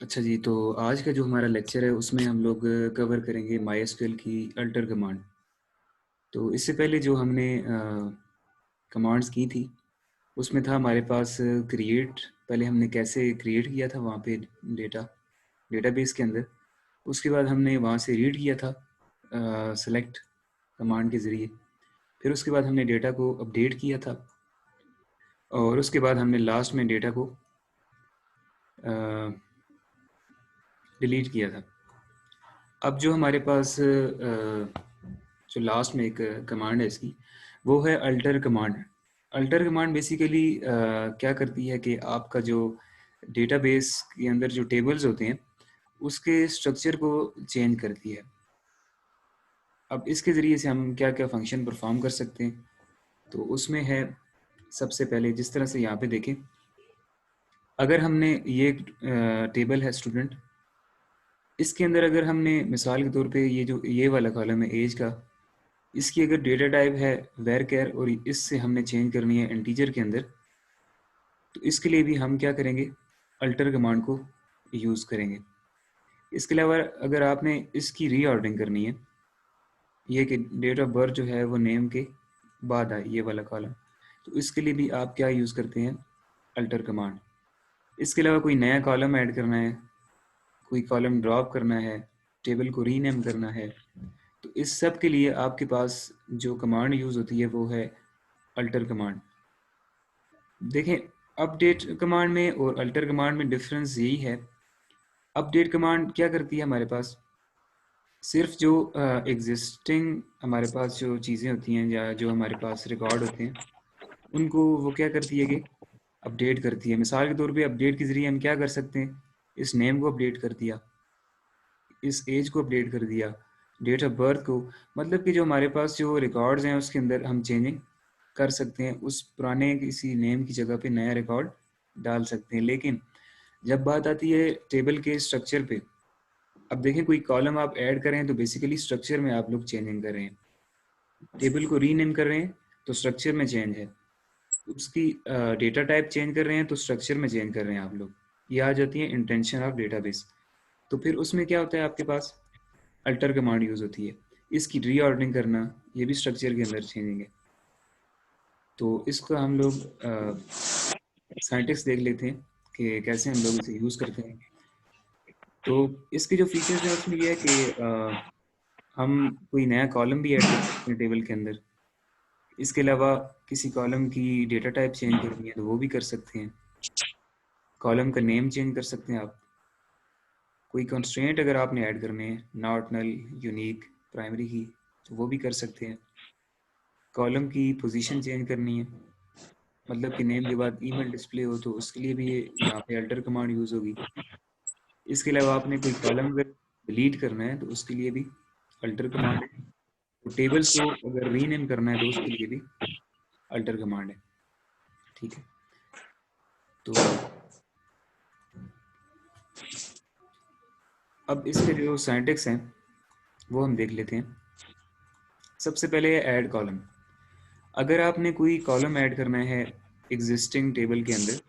अच्छा जी, तो आज का जो हमारा लेक्चर है उसमें हम लोग कवर करेंगे माइस्क्ल की अल्टर कमांड। तो इससे पहले जो हमने कमांड्स की थी उसमें था हमारे पास क्रिएट। पहले हमने कैसे क्रिएट किया था वहाँ पे डेटाबेस के अंदर। उसके बाद हमने वहाँ से रीड किया था सेलेक्ट कमांड के ज़रिए। फिर उसके बाद हमने डेटा को अपडेट किया था और उसके बाद हमने लास्ट में डेटा को डिलीट किया था। अब जो हमारे पास जो लास्ट में एक कमांड है इसकी, वो है alter command. Alter command basically क्या करती है कि आपका जो डेटाबेस के अंदर जो टेबल्स होते हैं उसके स्ट्रक्चर को चेंज करती है। अब इसके ज़रिए से हम क्या क्या फंक्शन परफॉर्म कर सकते हैं, तो उसमें है सबसे पहले जिस तरह से यहाँ पे देखें, अगर हमने ये टेबल है स्टूडेंट, इसके अंदर अगर हमने मिसाल के तौर पे ये वाला कॉलम है एज का, इसकी अगर डेटा टाइप है वैरचर और इससे हमने चेंज करनी है इंटीजर के अंदर, तो इसके लिए भी हम क्या करेंगे, अल्टर कमांड को यूज़ करेंगे। इसके अलावा अगर आपने इसकी रीऑर्डरिंग करनी है, ये कि डेट ऑफ बर्थ जो है वो नेम के बाद आए ये वाला कॉलम, तो इसके लिए भी आप क्या यूज़ करते हैं, अल्टर कमांड। इसके अलावा कोई नया कॉलम ऐड करना है, कोई कॉलम ड्रॉप करना है, टेबल को रीनेम करना है, तो इस सब के लिए आपके पास जो कमांड यूज़ होती है वो है अल्टर कमांड। देखें, अपडेट कमांड में और अल्टर कमांड में डिफरेंस यही है। अपडेट कमांड क्या करती है, हमारे पास सिर्फ जो एग्जिस्टिंग हमारे पास जो चीज़ें होती हैं या जो हमारे पास रिकॉर्ड होते हैं उनको वो क्या करती है कि अपडेट करती है। मिसाल के तौर पे अपडेट के ज़रिए हम क्या कर सकते हैं, इस नेम को अपडेट कर दिया, इस एज को अपडेट कर दिया, डेट ऑफ बर्थ को, मतलब कि जो हमारे पास जो रिकॉर्ड्स हैं उसके अंदर हम चेंजिंग कर सकते हैं, उस पुराने किसी नेम की जगह पे नया रिकॉर्ड डाल सकते हैं। लेकिन जब बात आती है टेबल के स्ट्रक्चर पे, अब देखें कोई कॉलम आप ऐड करें तो बेसिकली स्ट्रक्चर में आप लोग चेंजिंग कर रहे हैं, टेबल को रीनेम कर रहे हैं तो स्ट्रक्चर में चेंज है, उसकी डेटा टाइप चेंज कर रहे हैं तो स्ट्रक्चर में चेंज कर रहे हैं आप लोग। ये आ जाती है इंटेंशन ऑफ डेटाबेस। तो फिर उसमें क्या होता है, आपके पास अल्टर कमांड यूज़ होती है, इसकी रीऑर्डरिंग करना, ये भी स्ट्रक्चर के अंदर चेंजिंग है। तो इसका हम लोग साइंटिस्ट देख लेते हैं कि कैसे हम लोग इसे यूज़ करते हैं। तो इसके जो फीचर्स हैं उसमें ये है कि हम कोई नया कॉलम भी ऐड कर सकते हैं टेबल के अंदर। इसके अलावा किसी कॉलम की डेटा टाइप चेंज करनी है तो वो भी कर सकते हैं। कॉलम का नेम चेंज कर सकते हैं आप। कोई कंस्ट्रेंट अगर आपने ऐड करने हैं, नॉट, नल, यूनिक, प्राइमरी की, तो वो भी कर सकते हैं। कॉलम की पोजीशन चेंज करनी है, मतलब कि नेम के बाद ईमेल डिस्प्ले हो, तो उसके लिए भी ये यहाँ पे अल्टर कमांड यूज़ होगी। इसके अलावा आपने कोई कॉलम अगर डिलीट करना है तो उसके लिए भी अल्टर कमांड है। तो टेबल्स को अगर रीनेम करना है तो उसके लिए भी अल्टर कमांड है। ठीक है, तो अब इसके जो सिंटैक्स हैं वो हम देख लेते हैं। सबसे पहले है ऐड कॉलम। अगर आपने कोई कॉलम ऐड करना है एग्जिस्टिंग टेबल के अंदर,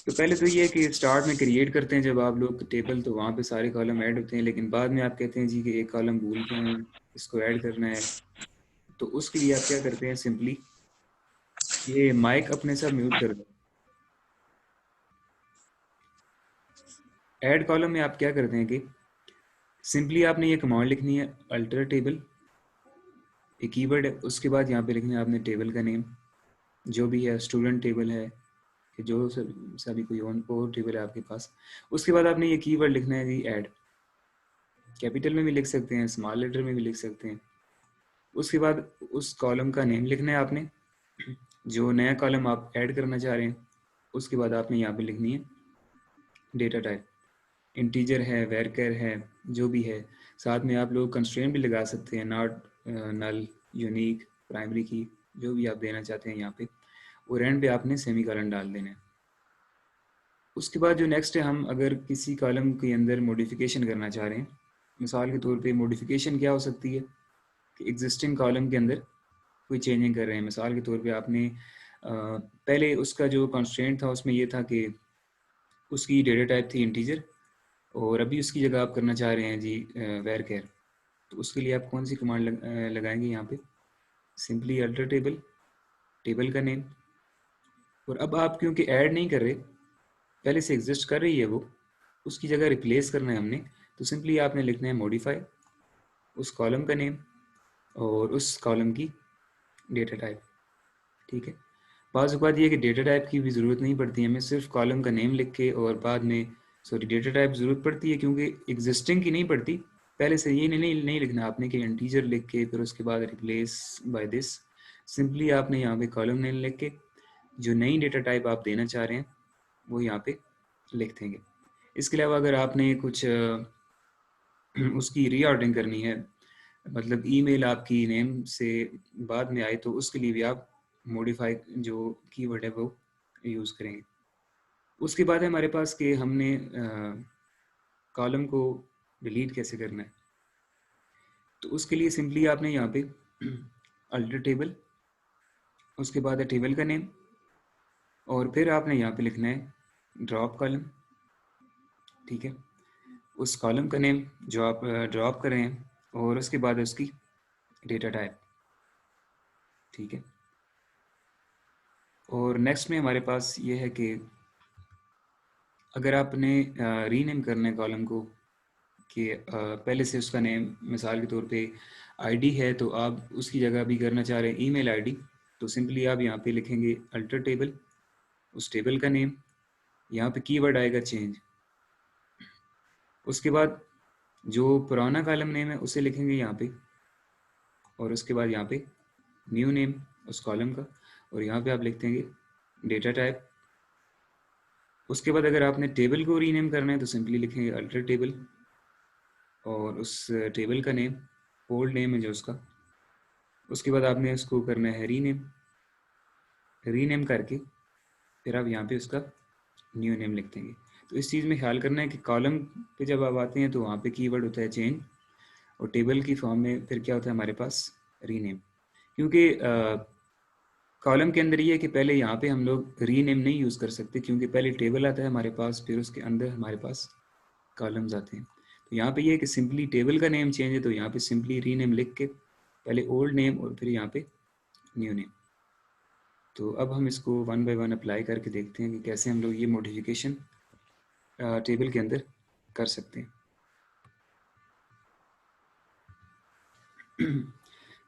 तो पहले तो ये है कि स्टार्ट में क्रिएट करते हैं जब आप लोग टेबल, तो वहाँ पे सारे कॉलम ऐड होते हैं, लेकिन बाद में आप कहते हैं जी कि एक कॉलम भूल गए हैं, इसको ऐड करना है। तो उसके लिए आप क्या करते हैं, सिंपली ये माइक अपने साथ म्यूट कर दें। ऐड कॉलम में आप क्या करते हैं कि सिंपली आपने ये कमांड लिखनी है, अल्टर टेबल, एक कीवर्ड है, उसके बाद यहाँ पे लिखना है आपने टेबल का नेम, जो भी है, स्टूडेंट टेबल है कि जो सभी कोई और टेबल है आपके पास। उसके बाद आपने ये कीवर्ड लिखना है जी ऐड, कैपिटल में भी लिख सकते हैं, स्मॉल लेटर में भी लिख सकते हैं। उसके बाद उस कॉलम का नेम लिखना है आपने, जो नया कॉलम आप ऐड करना चाह रहे हैं। उसके बाद आपने यहाँ पे लिखनी है डेटा टाइप, इंटीजर है, वेरकर है, जो भी है। साथ में आप लोग कंस्ट्रेंट भी लगा सकते हैं, नॉट, नल, यूनिक, प्राइमरी की, जो भी आप देना चाहते हैं यहाँ पे। और एंड पे आपने सेमी कॉलन डाल देना है। उसके बाद जो नेक्स्ट है, हम अगर किसी कॉलम के अंदर मॉडिफिकेशन करना चाह रहे हैं, मिसाल के तौर पे मॉडिफिकेशन क्या हो सकती है कि एग्जिस्टिंग कॉलम के अंदर कोई चेंजिंग कर रहे हैं। मिसाल के तौर पे आपने पहले उसका जो कंस्ट्रेंट था उसमें ये था कि उसकी डेटा टाइप थी इंटीजर, और अभी उसकी जगह आप करना चाह रहे हैं जी वेर केयर। तो उसके लिए आप कौन सी कमांड लगाएंगे यहाँ पे? सिंपली अल्टर टेबल, टेबल का नेम, और अब आप क्योंकि ऐड नहीं कर रहे, पहले से एग्जिस्ट कर रही है वो, उसकी जगह रिप्लेस करना है हमने, तो सिंपली आपने लिखना है मॉडिफाई उस कॉलम का नेम और उस कॉलम की डेटा टाइप। ठीक है, बाज़ औक़ात ये है कि डेटा टाइप की भी ज़रूरत नहीं पड़ती, हमें सिर्फ कॉलम का नेम लिख के, और बाद में सॉरी डेटा टाइप ज़रूरत पड़ती है क्योंकि एग्जिस्टिंग की नहीं पड़ती। पहले से ये नहीं लिखना आपने कि इंटीजर लिख के फिर उसके बाद रिप्लेस बाय दिस। सिंपली आपने यहाँ पे कॉलम नेम लिख के जो नई डेटा टाइप आप देना चाह रहे हैं वो यहाँ पे लिख देंगे। इसके अलावा अगर आपने कुछ उसकी रीऑर्डरिंग करनी है, मतलब ईमेल आपकी नेम से बाद में आए, तो उसके लिए भी आप मॉडिफाई जो कीवर्ड है वो यूज़ करेंगे। उसके बाद है हमारे पास कि हमने कॉलम को डिलीट कैसे करना है। तो उसके लिए सिंपली आपने यहाँ पे अल्टर टेबल, उसके बाद है टेबल का नेम, और फिर आपने यहाँ पे लिखना है ड्रॉप कॉलम। ठीक है, उस कॉलम का नेम जो आप ड्रॉप कर रहे हैं, और उसके बाद उसकी डेटा टाइप। ठीक है, और नेक्स्ट में हमारे पास ये है कि अगर आपने रीनेम करना है कॉलम को, कि पहले से उसका नेम मिसाल के तौर पे आईडी है, तो आप उसकी जगह भी करना चाह रहे हैं ईमेल आईडी, तो सिंपली आप यहाँ पे लिखेंगे अल्टर टेबल, उस टेबल का नेम, यहाँ पे कीवर्ड आएगा चेंज, उसके बाद जो पुराना कॉलम नेम है उसे लिखेंगे यहाँ पे, और उसके बाद यहाँ पे न्यू नेम उस कॉलम का, और यहाँ पे आप लिख देंगे डेटा टाइप। उसके बाद अगर आपने टेबल को रीनेम करना है तो सिंपली लिखेंगे अल्टर टेबल, और उस टेबल का नेम ओल्ड नेम है जो उसका, उसके बाद आपने उसको करना है रीनेम, रीनेम करके फिर आप यहाँ पे उसका न्यू नेम लिख देंगे। तो इस चीज़ में ख्याल करना है कि कॉलम पे जब आप आते हैं तो वहाँ पे कीवर्ड होता है चेंज, और टेबल की फॉर्म में फिर क्या होता है हमारे पास रीनेम। क्योंकि कॉलम के अंदर ये है कि पहले यहाँ पे हम लोग रीनेम नहीं यूज़ कर सकते, क्योंकि पहले टेबल आता है हमारे पास, फिर उसके अंदर हमारे पास कॉलम्स आते हैं। तो यहाँ पे ये है कि सिंपली टेबल का नेम चेंज है, तो यहाँ पे सिंपली रीनेम लिख के पहले ओल्ड नेम और फिर यहाँ पे न्यू नेम। तो अब हम इसको वन बाय वन अप्लाई करके देखते हैं कि कैसे हम लोग ये मॉडिफिकेशन टेबल के अंदर कर सकते हैं।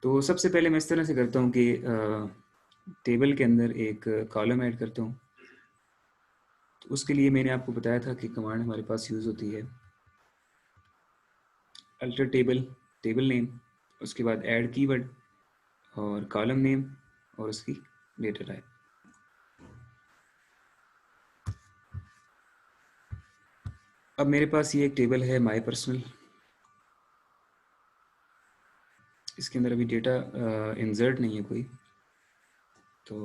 तो सबसे पहले मैं इस तरह से करता हूँ कि टेबल के अंदर एक कॉलम ऐड करता हूँ। तो उसके लिए मैंने आपको बताया था कि कमांड हमारे पास यूज़ होती है अल्टर टेबल, टेबल नेम, उसके बाद ऐड कीवर्ड और कॉलम नेम और उसकी डेटा टाइप। अब मेरे पास ये एक टेबल है माय पर्सनल, इसके अंदर अभी डेटा इंसर्ट नहीं है कोई, तो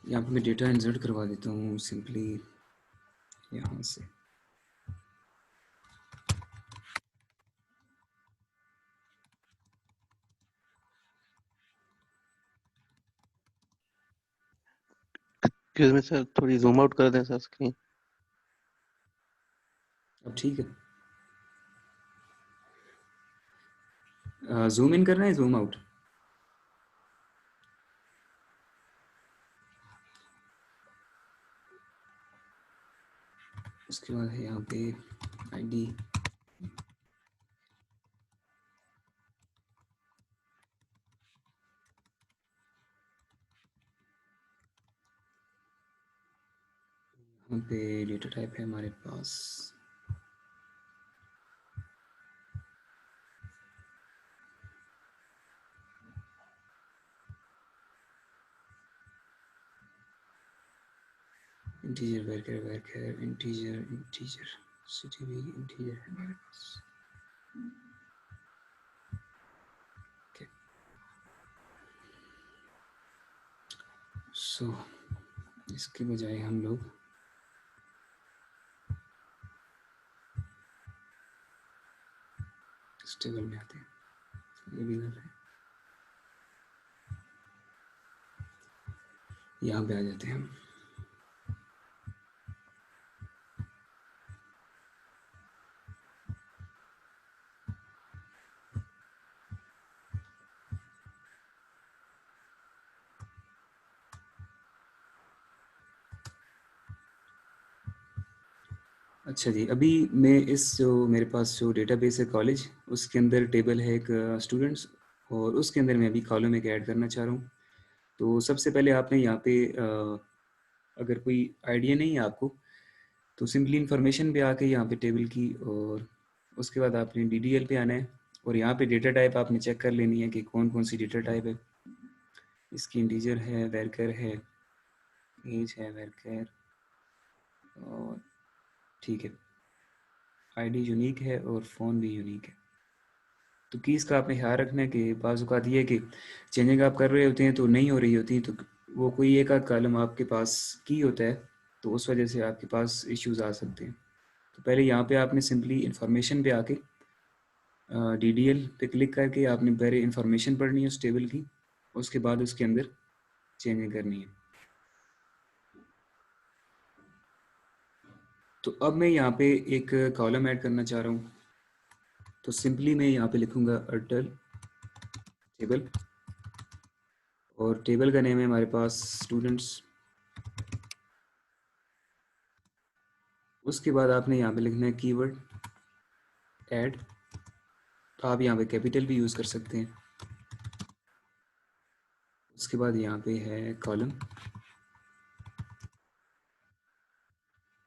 यहाँ पे मैं डेटा इंसर्ट करवा देता हूँ सिंपली यहाँ से। एक्सक्यूज मी सर, थोड़ी जूम आउट कर दें सर स्क्रीन। अब ठीक है, जूम इन करना है जूम आउट? उसके बाद है यहाँ पे आईडी, यहाँ पे डेटा टाइप है हमारे पास integer, worker integer, integer city भी इंटीजर है हमारे पास। ओके, सो इसके बजाय हम लोग इस टेबल में आते हैं, ये भी गलत है, यहाँ पे आ जाते हैं हम। अच्छा जी, अभी मैं इस जो मेरे पास जो डेटाबेस है कॉलेज, उसके अंदर टेबल है एक स्टूडेंट्स, और उसके अंदर मैं अभी कॉलम एक ऐड करना चाह रहा हूँ। तो सबसे पहले आपने यहाँ पे अगर कोई आइडिया नहीं है आपको, तो सिंपली इन्फॉर्मेशन पे आके यहाँ पे टेबल की, और उसके बाद आपने DDL पे आना है, और यहाँ पे डेटा टाइप आपने चेक कर लेनी है कि कौन कौन सी डेटा टाइप है। इसकी इंटीजर है, वैरकर है, एज है, वैरकर, और ठीक है, आईडी यूनिक है और फ़ोन भी यूनिक है। तो कीज़ का आपने ख्याल रखना है कि बाज़ औक़ात ये है कि चेंजिंग आप कर रहे होते हैं तो नहीं हो रही होती, तो वो कोई एक आध कॉलम आपके पास की होता है, तो उस वजह से आपके पास इश्यूज़ आ सकते हैं। तो पहले यहाँ पे आपने सिंपली इन्फॉर्मेशन पे आके DDL पे क्लिक करके आपने पहले इन्फॉर्मेशन पढ़नी है उस टेबल की, उसके बाद उसके अंदर चेंजिंग करनी है। तो अब मैं यहाँ पे एक कॉलम ऐड करना चाह रहा हूँ, तो सिंपली मैं यहाँ पे लिखूँगा अटल टेबल, और टेबल का नेम है हमारे पास स्टूडेंट्स। उसके बाद आपने यहाँ पे लिखना है कीवर्ड ऐड, तो आप यहाँ पे कैपिटल भी यूज़ कर सकते हैं। उसके बाद यहाँ पे है कॉलम,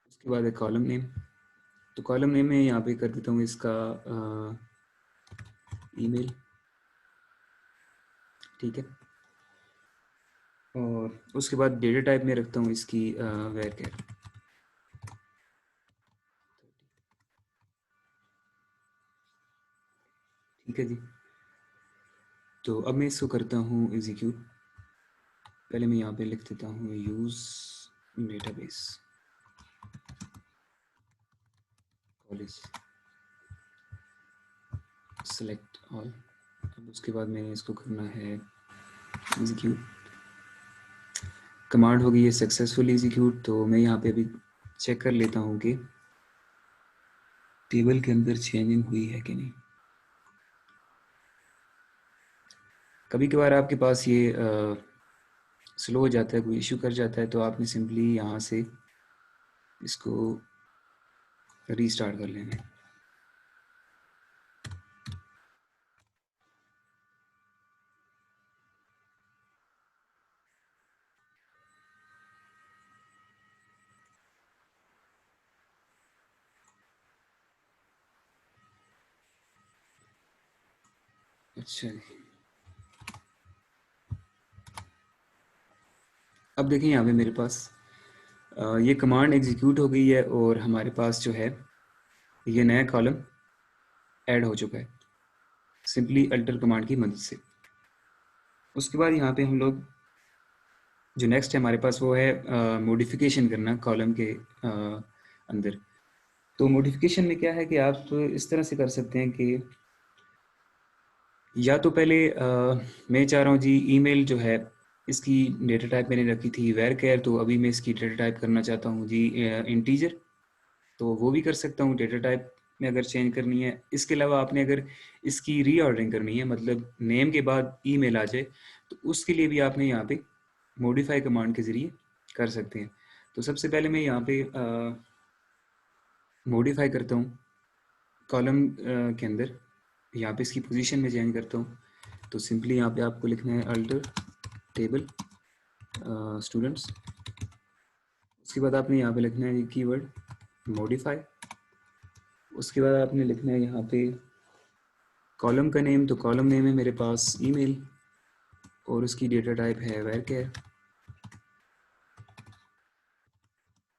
उसके बाद है कॉलम नेम। तो कॉलम नेम में यहाँ पे कर देता हूँ इसका ईमेल, ठीक है। और उसके बाद डेटा टाइप में रखता हूँ इसकी वैरकर, ठीक है जी। तो अब मैं इसको करता हूँ एग्जीक्यूट। पहले मैं यहाँ पे लिख देता हूँ use database college, select all. अब उसके बाद मैंने इसको करना है एग्जीक्यूट। कमांड होगी ये सक्सेसफुल एग्जीक्यूट। तो मैं यहाँ पे अभी चेक कर लेता हूँ कि टेबल के अंदर चेंजिंग हुई है कि नहीं। कभी कभार आपके पास ये स्लो हो जाता है, कोई इशू कर जाता है, तो आपने सिंपली यहाँ से इसको रीस्टार्ट कर लेना है। अच्छा जी, अब देखें यहाँ पे मेरे पास ये कमांड एग्जीक्यूट हो गई है, और हमारे पास जो है ये नया कॉलम ऐड हो चुका है सिंपली अल्टर कमांड की मदद से। उसके बाद यहाँ पे हम लोग जो नेक्स्ट है हमारे पास वो है मॉडिफिकेशन करना कॉलम के अंदर। तो मॉडिफिकेशन में क्या है कि आप इस तरह से कर सकते हैं कि या तो पहले मैं चाह रहा हूँ जी ईमेल जो है इसकी डेटा टाइप मैंने रखी थी वेर केयर, तो अभी मैं इसकी डेटा टाइप करना चाहता हूँ जी इंटीजर, तो वो भी कर सकता हूँ डेटा टाइप में अगर चेंज करनी है। इसके अलावा आपने अगर इसकी रीऑर्डरिंग करनी है, मतलब नेम के बाद ईमेल आ जाए, तो उसके लिए भी आपने यहाँ पे मॉडिफाई कमांड के ज़रिए कर सकते हैं। तो सबसे पहले मैं यहाँ पे मॉडिफाई करता हूँ कॉलम के अंदर, यहाँ पे इसकी पोजीशन में चेंज करता हूँ। तो सिंपली यहाँ पे आपको लिखना है अल्टर टेबल स्टूडेंट्स। उसके बाद आपने यहाँ पे लिखना है कीवर्ड मॉडिफाई। उसके बाद आपने लिखना है यहाँ पे कॉलम का नेम, तो कॉलम नेम है मेरे पास ईमेल, और उसकी डेटा टाइप है वेर केयर।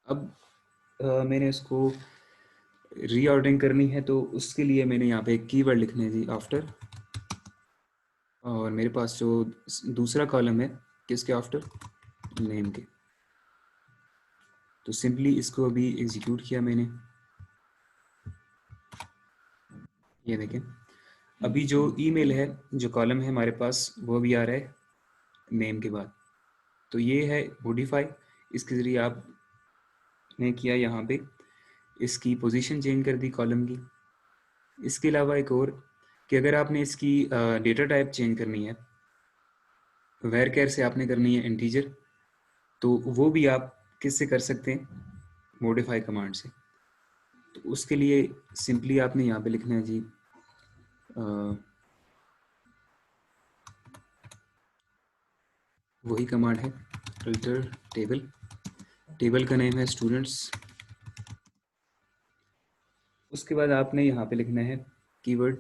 अब मैंने इसको रीऑर्डरिंग करनी है, तो उसके लिए मैंने यहाँ पे एक कीवर्ड लिखना है जी आफ्टर, और मेरे पास जो दूसरा कॉलम है किसके आफ्टर, नेम के। तो सिंपली इसको अभी एग्जीक्यूट किया मैंने, ये देखें अभी जो ईमेल है जो कॉलम है हमारे पास वो भी आ रहा है नेम के बाद। तो ये है मॉडिफाई, इसके ज़रिए आपने किया यहाँ पे इसकी पोजीशन चेंज कर दी कॉलम की। इसके अलावा एक और कि अगर आपने इसकी डेटा टाइप चेंज करनी है, वेर केयर से आपने करनी है इंटीजर, तो वो भी आप किससे कर सकते हैं, मॉडिफाई कमांड से। तो उसके लिए सिंपली आपने यहाँ पे लिखना है जी वही कमांड है अल्टर टेबल, टेबल का नेम है स्टूडेंट्स। उसके बाद आपने यहाँ पे लिखना है कीवर्ड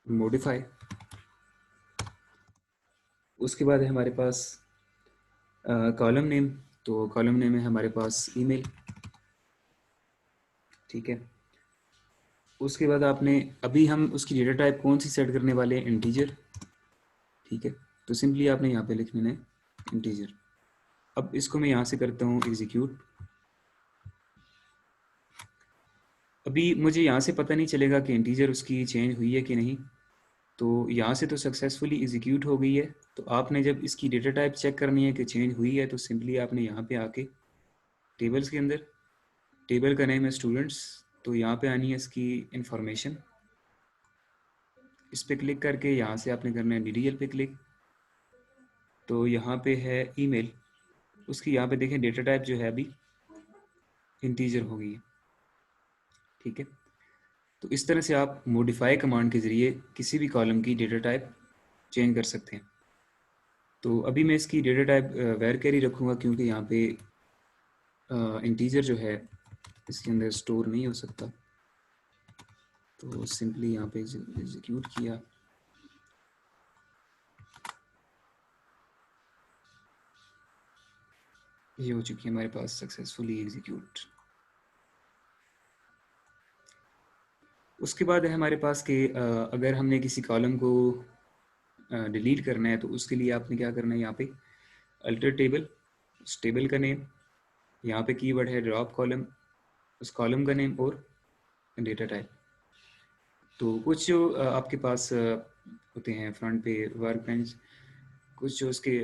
मॉडिफाई। उसके बाद है हमारे पास कॉलम नेम, तो कॉलम नेम है हमारे पास ईमेल, ठीक है। उसके बाद आपने अभी हम उसकी डेटा टाइप कौन सी सेट करने वाले हैं, इंटीजर, ठीक है। तो सिंपली आपने यहाँ पे लिखना है इंटीजर। अब इसको मैं यहाँ से करता हूँ एग्जीक्यूट। अभी मुझे यहाँ से पता नहीं चलेगा कि इंटीजर उसकी चेंज हुई है कि नहीं, तो यहाँ से तो सक्सेसफुली एग्जीक्यूट हो गई है। तो आपने जब इसकी डेटा टाइप चेक करनी है कि चेंज हुई है, तो सिंपली आपने यहाँ पे आके टेबल्स के अंदर, टेबल का नेम है स्टूडेंट्स, तो यहाँ पे आनी है इसकी इंफॉर्मेशन। इस पे क्लिक करके यहाँ से आपने करना है DDL पे क्लिक, तो यहाँ पे है ईमेल। उसकी यहाँ पे देखें डेटा टाइप जो है अभी इंटीजर हो गई है, ठीक है। तो इस तरह से आप मॉडिफाई कमांड के ज़रिए किसी भी कॉलम की डेटा टाइप चेंज कर सकते हैं। तो अभी मैं इसकी डेटा टाइप वेर कैरी रखूँगा, क्योंकि यहाँ पे इंटीजर जो है इसके अंदर स्टोर नहीं हो सकता। तो सिंपली यहाँ पे एग्जीक्यूट किया, ये हो चुकी है हमारे पास सक्सेसफुली एग्जीक्यूट। उसके बाद है हमारे पास कि अगर हमने किसी कॉलम को डिलीट करना है, तो उसके लिए आपने क्या करना है, यहाँ पे अल्टर टेबल, उस टेबल का नेम, यहाँ पे कीवर्ड है ड्रॉप कॉलम, उस कॉलम का नेम और डेटा टाइप। तो कुछ जो आपके पास होते हैं फ्रंट पे वर्क बेंच, कुछ जो उसके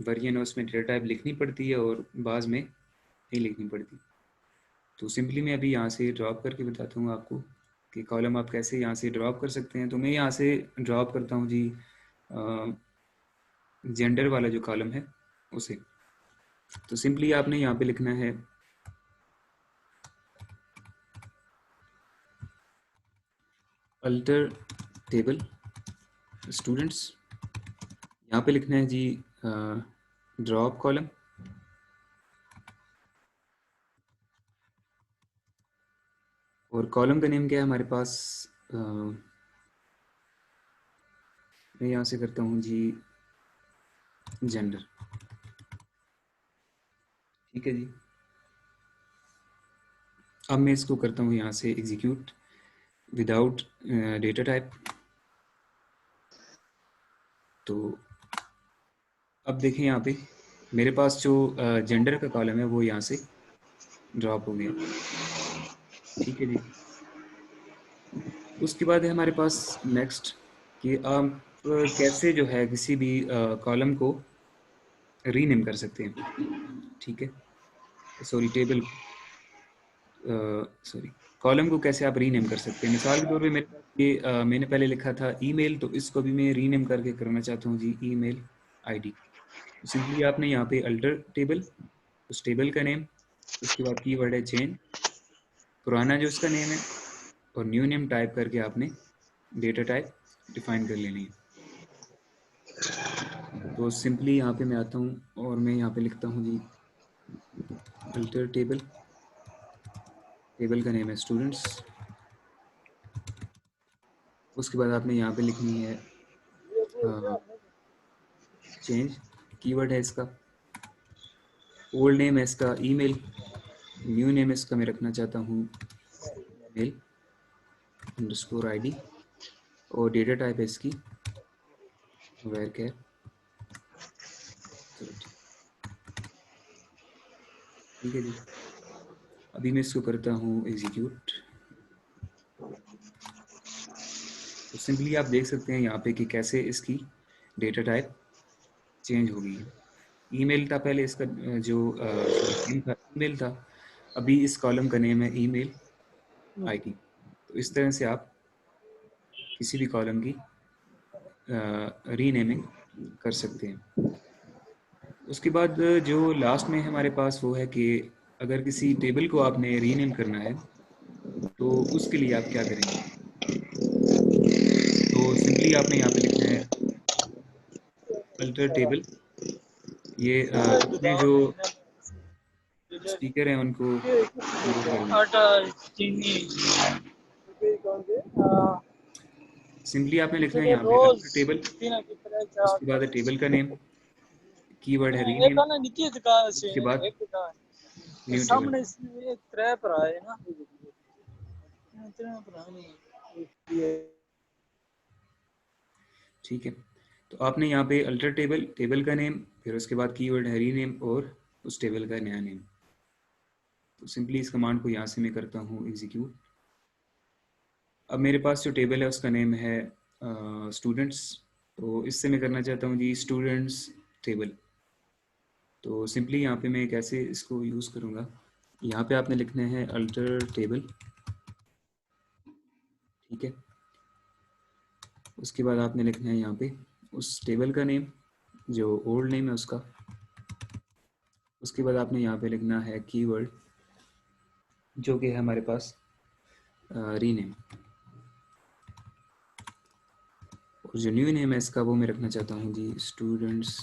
वर्जन है उसमें डेटा टाइप लिखनी पड़ती है और बाज़ में नहीं लिखनी पड़ती। तो सिंपली मैं अभी यहाँ से ड्रॉप करके बताता हूँ आपको कि कॉलम आप कैसे यहाँ से ड्रॉप कर सकते हैं। तो मैं यहाँ से ड्रॉप करता हूँ जी जेंडर वाला जो कॉलम है उसे। तो सिंपली आपने यहाँ पे लिखना है अल्टर टेबल स्टूडेंट्स, यहाँ पे लिखना है जी ड्रॉप कॉलम, और कॉलम का नेम क्या है हमारे पास, मैं यहाँ से करता हूँ जी जेंडर, ठीक है जी। अब मैं इसको करता हूँ यहाँ से एग्जीक्यूट विदाउट डेटा टाइप। तो अब देखें यहाँ पे मेरे पास जो जेंडर का कॉलम है वो यहाँ से ड्रॉप हो गया, ठीक है जी। उसके बाद है हमारे पास नेक्स्ट कि आप कैसे जो है किसी भी कॉलम को रीनेम कर सकते हैं, ठीक है। सॉरी टेबल, सॉरी कॉलम को कैसे आप रीनेम कर सकते हैं। मिसाल के तौर पे मेरे पास ये मैंने पहले लिखा था ईमेल, तो इसको भी मैं रीनेम करके करना चाहता हूँ जी ईमेल आईडी। तो सिंपली आपने यहाँ पे अल्टर टेबल, उस टेबल का नेम, उसके बाद कीवर्ड है चेंज, पुराना जो उसका नेम है और न्यू नेम टाइप करके आपने डेटा टाइप डिफाइन कर लेनी है। तो सिंपली यहाँ पे मैं आता हूँ और मैं यहाँ पे लिखता हूँ जी अल्टर टेबल, टेबल का नेम है स्टूडेंट्स। उसके बाद आपने यहाँ पे लिखनी है चेंज, कीवर्ड है इसका, ओल्ड नेम है इसका ईमेल, न्यू नेम इसका मैं रखना चाहता हूँ मेल अंडरस्कोर आईडी, और डेटा टाइप है इसकी वेर कैर। ठीक है जी। अभी मैं इसको करता हूँ एग्जीक्यूट। तो सिंपली आप देख सकते हैं यहाँ पे कि कैसे इसकी डेटा टाइप चेंज हो गई है। ईमेल था पहले इसका जो नेम था ईमेल था, अभी इस कॉलम का नेम है ईमेल आईडी। तो इस तरह से आप किसी भी कॉलम की रीनेमिंग कर सकते हैं। उसके बाद जो लास्ट में हमारे पास वो है कि अगर किसी टेबल को आपने रीनेम करना है तो उसके लिए आप क्या करेंगे? तो सिंपली आपने यहाँ पे लिखना है अल्टर टेबल। ये अपने जो स्पीकर हैं उनको म्यूट कर लें। सिंपली आपने लिखना है यहाँ पे अल्टर टेबल, उसके बाद टेबल का नेम, कीवर्ड है रीनेम, उसके बाद न्यू टेबल। ठीक है, तो आपने यहाँ पे अल्टर टेबल, टेबल का नेम, फिर उसके बाद कीवर्ड है रीनेम और उस टेबल का नया नेम। तो सिंपली इस कमांड को यहाँ से मैं करता हूँ एग्जीक्यूट। अब मेरे पास जो टेबल है उसका नेम है स्टूडेंट्स। तो इससे मैं करना चाहता हूँ जी स्टूडेंट्स टेबल। तो सिंपली यहाँ पे मैं कैसे इसको यूज़ करूँगा, यहाँ पे आपने लिखना है अल्टर टेबल। ठीक है, उसके बाद आपने लिखना है यहाँ पे उस टेबल का नेम जो ओल्ड नेम है उसका। उसके बाद आपने यहाँ पे लिखना है कीवर्ड जो कि है हमारे पास रीनेम, और जो न्यू नेम है इसका वो मैं रखना चाहता हूँ जी स्टूडेंट्स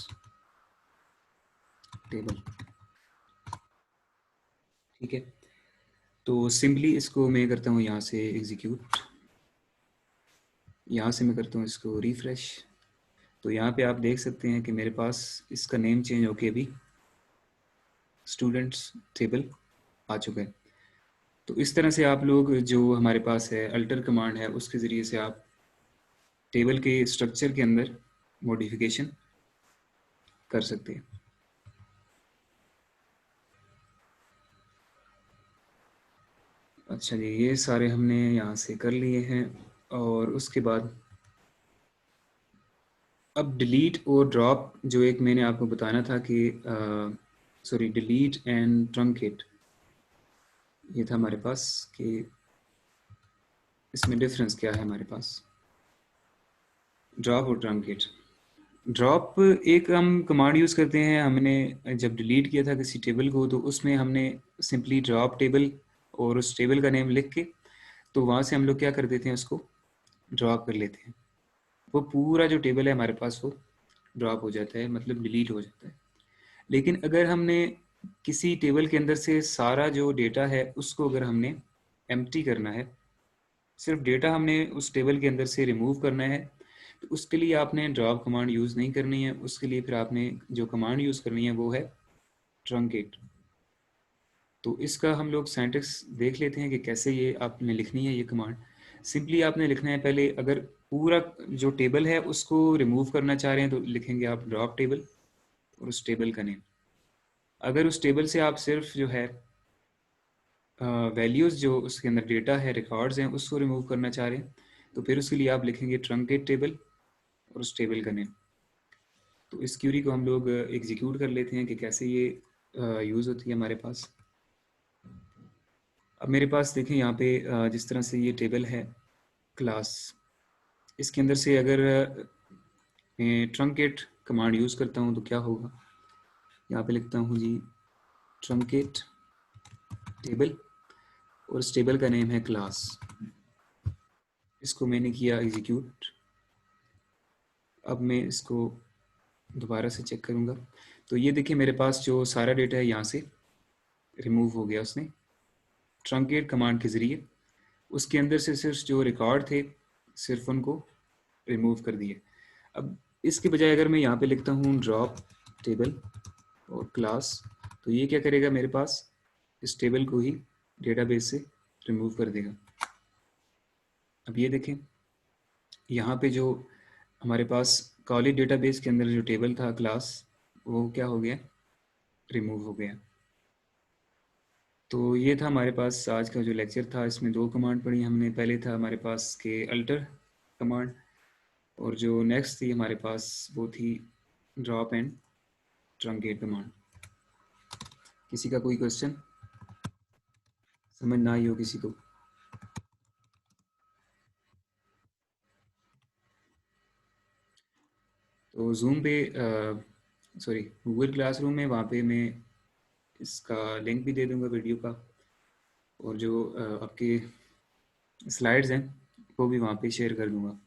टेबल। ठीक है, तो सिंपली इसको मैं करता हूँ यहाँ से एग्जीक्यूट। यहाँ से मैं करता हूँ इसको रिफ्रेश। तो यहाँ पे आप देख सकते हैं कि मेरे पास इसका नेम चेंज होके भी स्टूडेंट्स टेबल आ चुका है। तो इस तरह से आप लोग जो हमारे पास है अल्टर कमांड है उसके ज़रिए से आप टेबल के स्ट्रक्चर के अंदर मॉडिफिकेशन कर सकते हैं। अच्छा जी, ये सारे हमने यहाँ से कर लिए हैं। और उसके बाद अब डिलीट और ड्रॉप जो एक मैंने आपको बताना था कि सॉरी डिलीट एंड ट्रंकेट, ये था हमारे पास कि इसमें डिफरेंस क्या है हमारे पास ड्रॉप और ट्रंकेट। ड्रॉप एक हम कमांड यूज़ करते हैं, हमने जब डिलीट किया था किसी टेबल को तो उसमें हमने सिंपली ड्रॉप टेबल और उस टेबल का नेम लिख के तो वहाँ से हम लोग क्या कर देते हैं उसको ड्रॉप कर लेते हैं। वो पूरा जो टेबल है हमारे पास वो ड्रॉप हो जाता है, मतलब डिलीट हो जाता है। लेकिन अगर हमने किसी टेबल के अंदर से सारा जो डेटा है उसको अगर हमने एम्प्टी करना है, सिर्फ डेटा हमने उस टेबल के अंदर से रिमूव करना है, तो उसके लिए आपने ड्रॉप कमांड यूज़ नहीं करनी है। उसके लिए फिर आपने जो कमांड यूज़ करनी है वो है ट्रंकेट। तो इसका हम लोग सिंटैक्स देख लेते हैं कि कैसे ये आपने लिखनी है ये कमांड। सिंपली आपने लिखना है पहले, अगर पूरा जो टेबल है उसको रिमूव करना चाह रहे हैं तो लिखेंगे आप ड्रॉप टेबल और उस टेबल का नेम। अगर उस टेबल से आप सिर्फ जो है वैल्यूज़ जो उसके अंदर डेटा है रिकॉर्ड्स हैं उसको रिमूव करना चाह रहे हैं तो फिर उसके लिए आप लिखेंगे ट्रंकेट टेबल और उस टेबल का नेम। तो इस क्यूरी को हम लोग एग्जीक्यूट कर लेते हैं कि कैसे ये यूज़ होती है हमारे पास। अब मेरे पास देखें यहाँ पे जिस तरह से ये टेबल है क्लास, इसके अंदर से अगर मैं ट्रंकेट कमांड यूज़ करता हूँ तो क्या होगा, यहाँ पे लिखता हूँ जी ट्रंकेट टेबल और इस टेबल का नेम है क्लास। इसको मैंने किया एग्जीक्यूट। अब मैं इसको दोबारा से चेक करूँगा तो ये देखिए मेरे पास जो सारा डेटा है यहाँ से रिमूव हो गया उसने ट्रंकेट कमांड के ज़रिए। उसके अंदर से सिर्फ जो रिकॉर्ड थे सिर्फ उनको रिमूव कर दिए। अब इसके बजाय अगर मैं यहाँ पे लिखता हूँ ड्रॉप टेबल और क्लास, तो ये क्या करेगा मेरे पास इस टेबल को ही डेटाबेस से रिमूव कर देगा। अब ये देखें यहाँ पे जो हमारे पास कॉलेज डेटाबेस के अंदर जो टेबल था क्लास वो क्या हो गया, रिमूव हो गया। तो ये था हमारे पास आज का जो लेक्चर था, इसमें दो कमांड पढ़ी हमने। पहले था हमारे पास के अल्टर कमांड और जो नेक्स्ट थी हमारे पास वो थी ड्रॉप एंड ट्रंकेट कमांड। किसी का कोई क्वेश्चन समझ ना आई हो किसी को? तो जूम पे सॉरी गूगल क्लासरूम में वहाँ पे मैं इसका लिंक भी दे दूंगा वीडियो का, और जो आपके स्लाइड्स हैं वो भी वहाँ पे शेयर कर दूंगा।